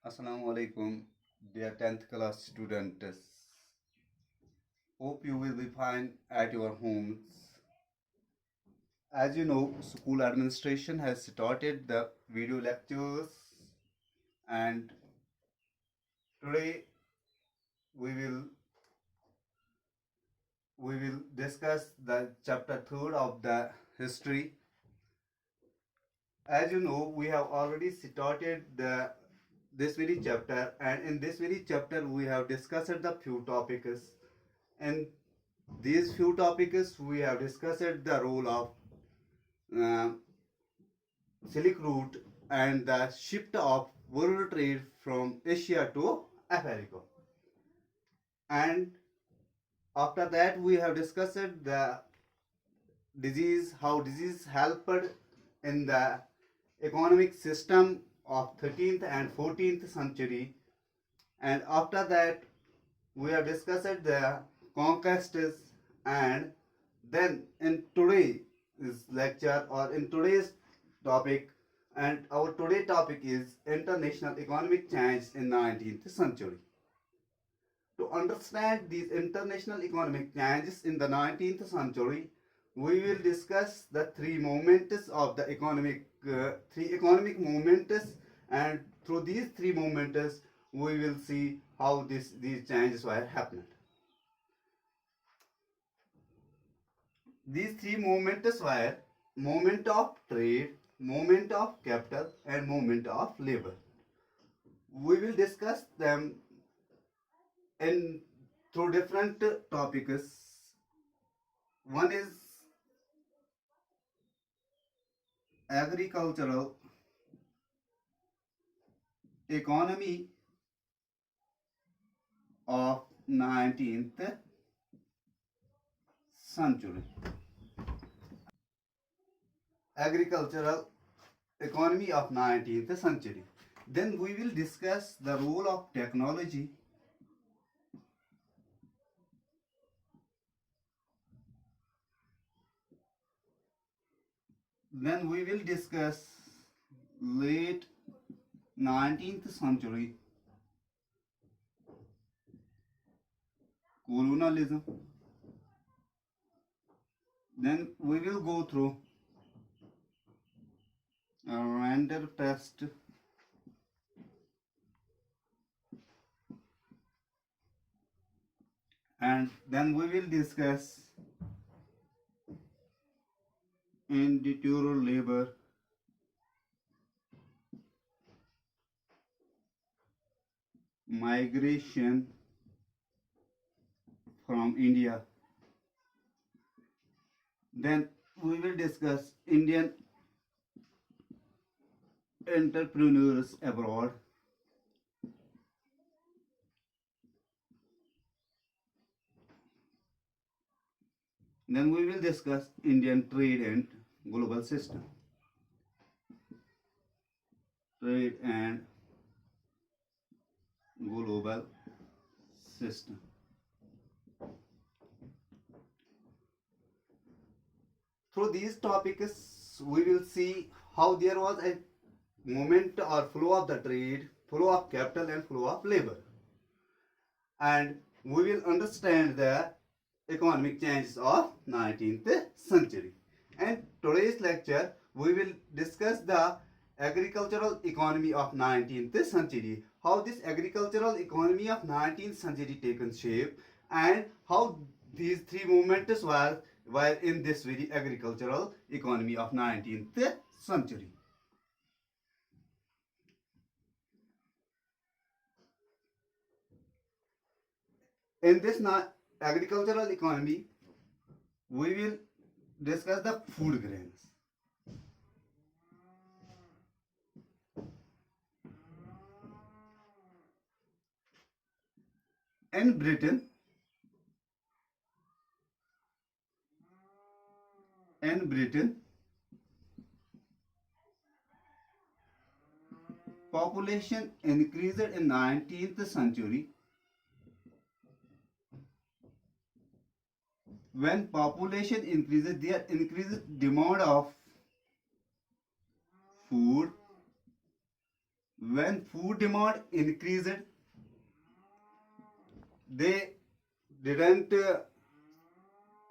Assalamu alaikum, dear 10th class students. Hope you will be fine at your homes. As you know, school administration has started the video lectures, and today we will discuss the chapter 3rd of the history. As you know, we have already started this very chapter, and in this very chapter we have discussed the few topics. In these few topics we have discussed the role of uh, Silk Route and the shift of world trade from Asia to Africa. And after that, we have discussed the disease, how disease helped in the economic system of 13th and 14th century. And after that, we have discussed the conquests. And then in today's lecture or in today's topic, and our today topic is international economic change in 19th century. To understand these international economic changes in the 19th century, we will discuss the three moments of the three economic moments, and through these three moments we will see how these changes were happening. These three moments were moment of trade, moment of capital, and moment of labor. We will discuss them in through different topics. One is agricultural economy of 19th century. Agricultural economy of 19th century. Then we will discuss the role of technology. Then we will discuss late 19th century colonialism. Then we will go through a render test, and then we will discuss industrial labor, migration from India. Then we will discuss Indian entrepreneurs abroad. Then we will discuss Indian trade and global system. Trade and global system. Through these topics, we will see how there was a movement or flow of the trade, flow of capital, and flow of labor. And we will understand the economic changes of 19th century. And today's lecture, we will discuss the agricultural economy of 19th century, how this agricultural economy of 19th century taken shape, and how these three movements were in this very agricultural economy of 19th century. In this agricultural economy, we will discuss the food grains. In Britain, population increased in 19th century. When population increases, there increases demand of food, When food demand increased, they didn't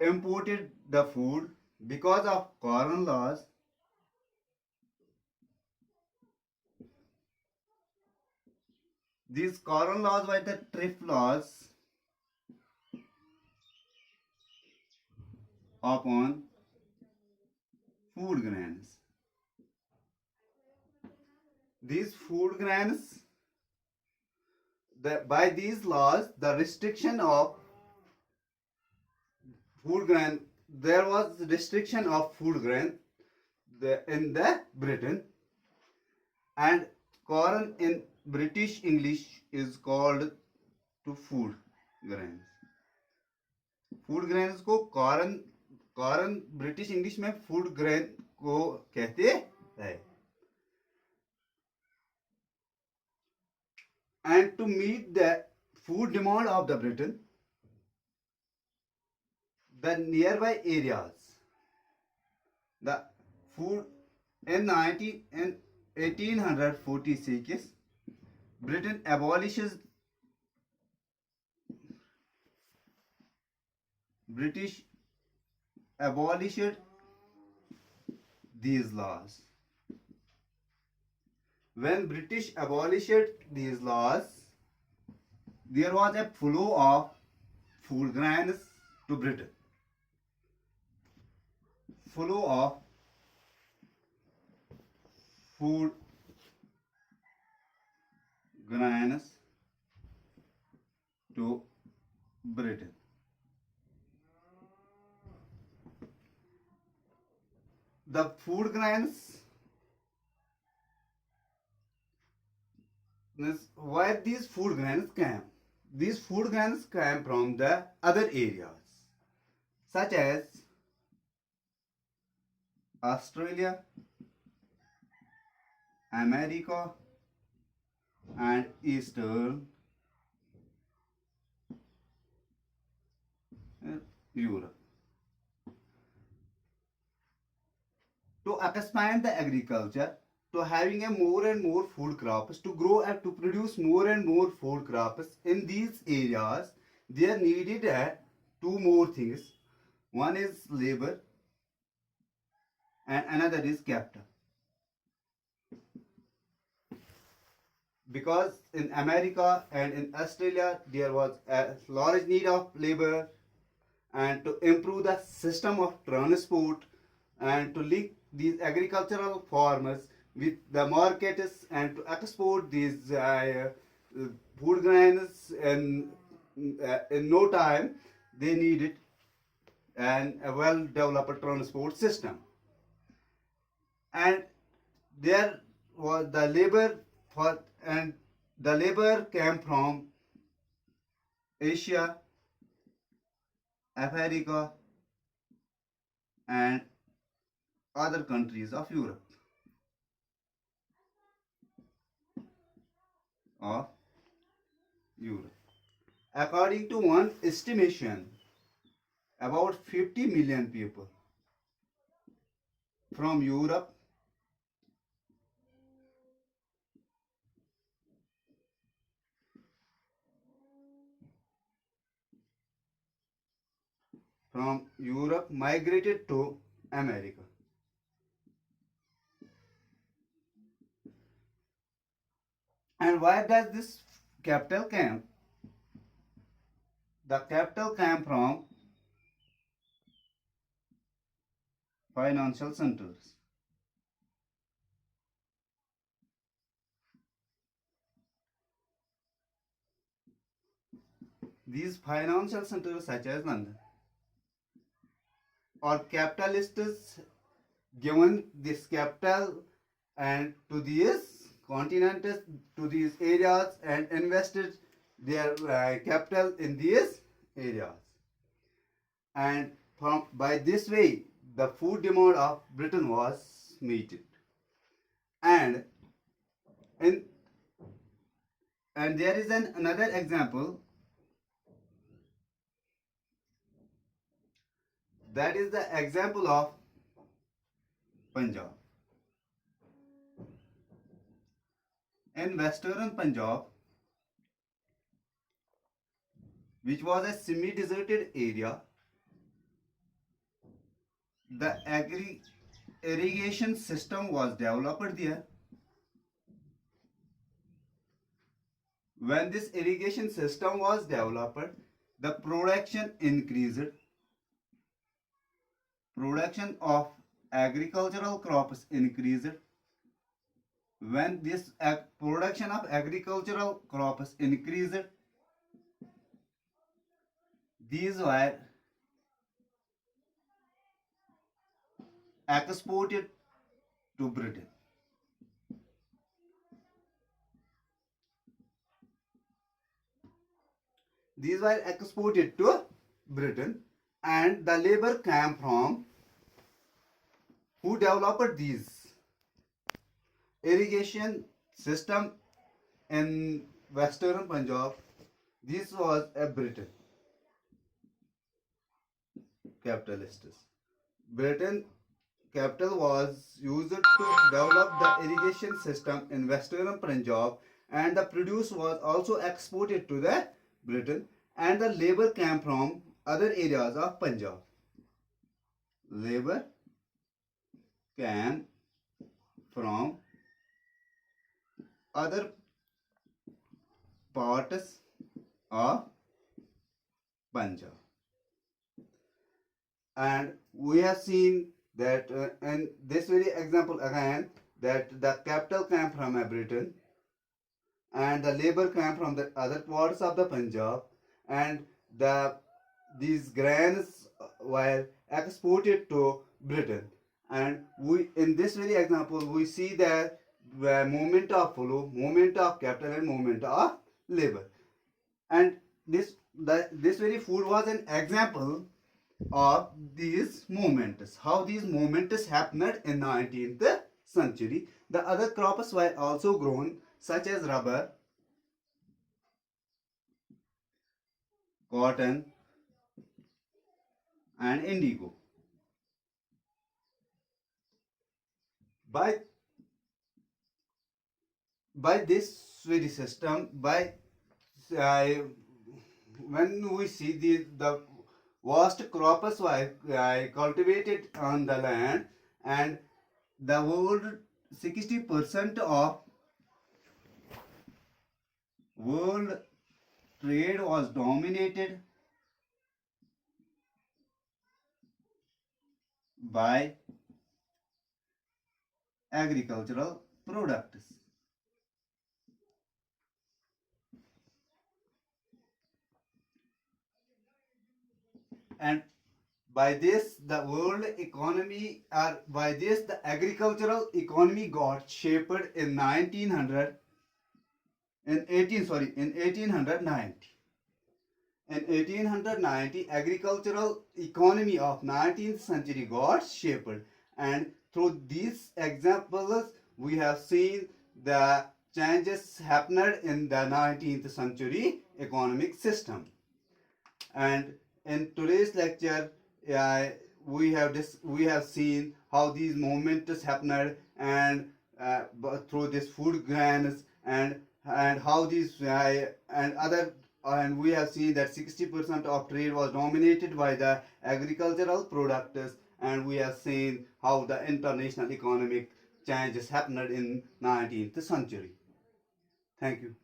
imported the food because of Coron laws. These Coron laws were the tariff laws upon food grains. These food grains, by these laws, the restriction of food grain, there was restriction of food grain in the Britain, and corn in British English is called to food grains. Food grains को corn corn British English में food grain को कहते हैं. And to meet the food demand of the Britain, the nearby areas, the food in 1846, Britain abolishes British abolished these laws. When British abolished these laws, there was a flow of food grains to Britain. Flow of food grains to Britain. The food grains, where these food grains came? These food grains came from the other areas, such as Australia, America, and Eastern Europe. To expand the agriculture, to having a more and more food crops, to grow and to produce more and more food crops in these areas, there needed two more things. One is labor and another is capital. Because in America and in Australia there was a large need of labor, and to improve the system of transport and to link these agricultural farmers with the markets and to export these food grains in no time, they needed a well developed transport system. And there was the labor for, and the labor came from Asia, Africa, and other countries of Europe. According to one estimation, about 50 million people from Europe, migrated to America. And where does this capital come? The capital came from financial centers. These financial centers such as London or capitalists given this capital and to these continents, to these areas, and invested their capital in these areas. And by this way, the food demand of Britain was met. And in, and there is another example, that is the example of Punjab. In western Punjab, which was a semi-deserted area, the irrigation system was developed there. When this irrigation system was developed, the production increased. Production of agricultural crops increased. When this production of agricultural crops increased, these were exported to Britain. These were exported to Britain, and the labor came from who developed these irrigation system in western Punjab. This was a Britain capitalists. Britain capital was used to develop the irrigation system in western Punjab, and the produce was also exported to the Britain, and the labor came from other areas of Punjab. Labor came from other parts of Punjab. And we have seen that in this very example again, that the capital came from Britain and the labor came from the other parts of the Punjab, and these grains were exported to Britain. And we, in this very example, we see that the movement of flow, movement of capital, and movement of labor. And this very food was an example of these movements, how these movements happened in 19th century. The other crops were also grown, such as rubber, cotton, and indigo. By this very system, when we see the vast crops were cultivated on the land, and the world 60% of world trade was dominated by agricultural products. And by this the world economy, or by this the agricultural economy got shaped in 1890. In 1890, agricultural economy of 19th century got shaped, and through these examples we have seen the changes happened in the 19th century economic system. And in today's lecture, we have seen how these movements happened, and through this food grains, and how these and we have seen that 60% of trade was dominated by the agricultural products, and we have seen how the international economic changes happened in 19th century. Thank you.